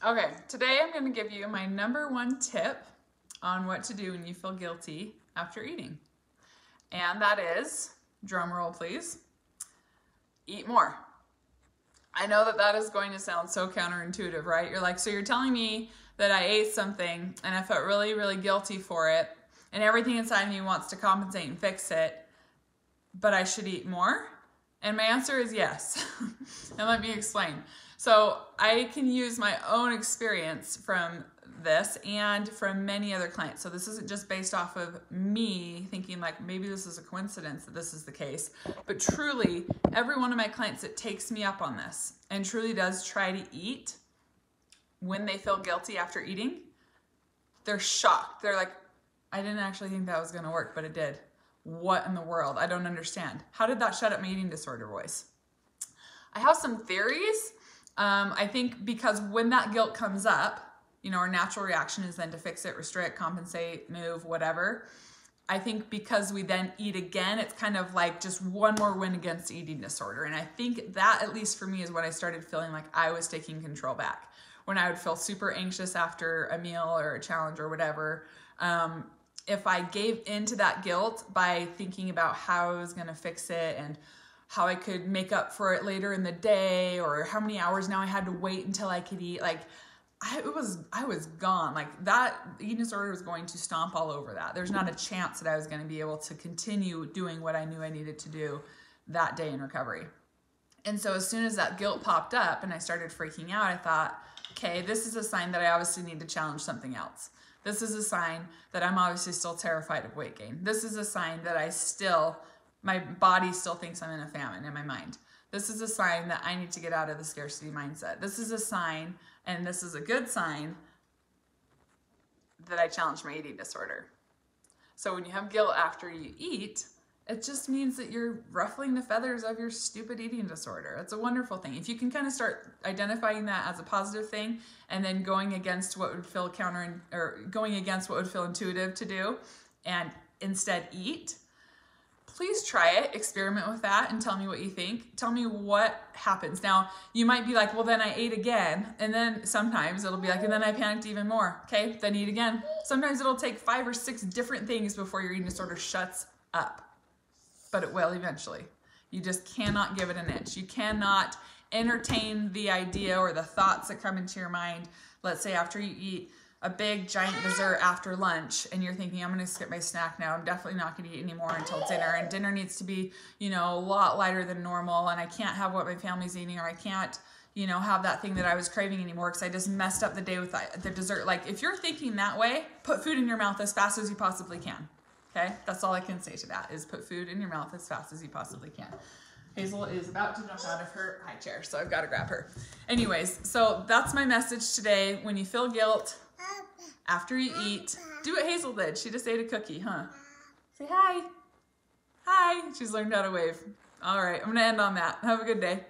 Okay, today I'm going to give you my #1 tip on what to do when you feel guilty after eating. And that is, drum roll please, eat more. I know that that is going to sound so counterintuitive, right? You're like, so you're telling me that I ate something and I felt really, really guilty for it and everything inside me wants to compensate and fix it, but I should eat more? And my answer is yes. And let me explain. So I can use my own experience from this and from many other clients. So this isn't just based off of me thinking like maybe this is a coincidence that this is the case, but truly every one of my clients that takes me up on this and truly does try to eat when they feel guilty after eating, they're shocked. They're like, I didn't actually think that was going to work, but it did. What in the world? I don't understand. How did that shut up my eating disorder voice? I have some theories. I think because when that guilt comes up, you know, our natural reaction is then to fix it, restrict, compensate, move, whatever. I think because we then eat again, it's kind of like just one more win against eating disorder. And I think that, at least for me, is when I started feeling like I was taking control back. When I would feel super anxious after a meal or a challenge or whatever, if I gave into that guilt by thinking about how I was going to fix it and how I could make up for it later in the day, or how many hours now I had to wait until I could eat, like I was gone. Like that eating disorder was going to stomp all over that. There's not a chance that I was going to be able to continue doing what I knew I needed to do that day in recovery. And so as soon as that guilt popped up and I started freaking out, I thought, okay, this is a sign that I obviously need to challenge something else. This is a sign that I'm obviously still terrified of weight gain. This is a sign that my body still thinks I'm in a famine in my mind. This is a sign that I need to get out of the scarcity mindset. This is a sign, and this is a good sign, that I challenge my eating disorder. So when you have guilt after you eat, it just means that you're ruffling the feathers of your stupid eating disorder. It's a wonderful thing. If you can kind of start identifying that as a positive thing and then going against what would feel going against what would feel intuitive to do and instead eat, please try it, experiment with that, and tell me what you think. Tell me what happens. Now, you might be like, well, then I ate again. And then sometimes it'll be like, and then I panicked even more. Okay, then eat again. Sometimes it'll take 5 or 6 different things before your eating disorder shuts up. But it will eventually. You just cannot give it an inch. You cannot entertain the idea or the thoughts that come into your mind. Let's say after you eat a big giant dessert after lunch and you're thinking, I'm going to skip my snack now. I'm definitely not going to eat anymore until dinner. And dinner needs to be, you know, a lot lighter than normal. And I can't have what my family's eating, or I can't, you know, have that thing that I was craving anymore because I just messed up the day with the dessert. Like if you're thinking that way, put food in your mouth as fast as you possibly can. Okay, that's all I can say to that, is put food in your mouth as fast as you possibly can. Hazel is about to jump out of her high chair, so I've got to grab her. Anyways, so that's my message today. When you feel guilt after you eat, do what Hazel did. She just ate a cookie, huh? Say hi. Hi. She's learned how to wave. All right, I'm going to end on that. Have a good day.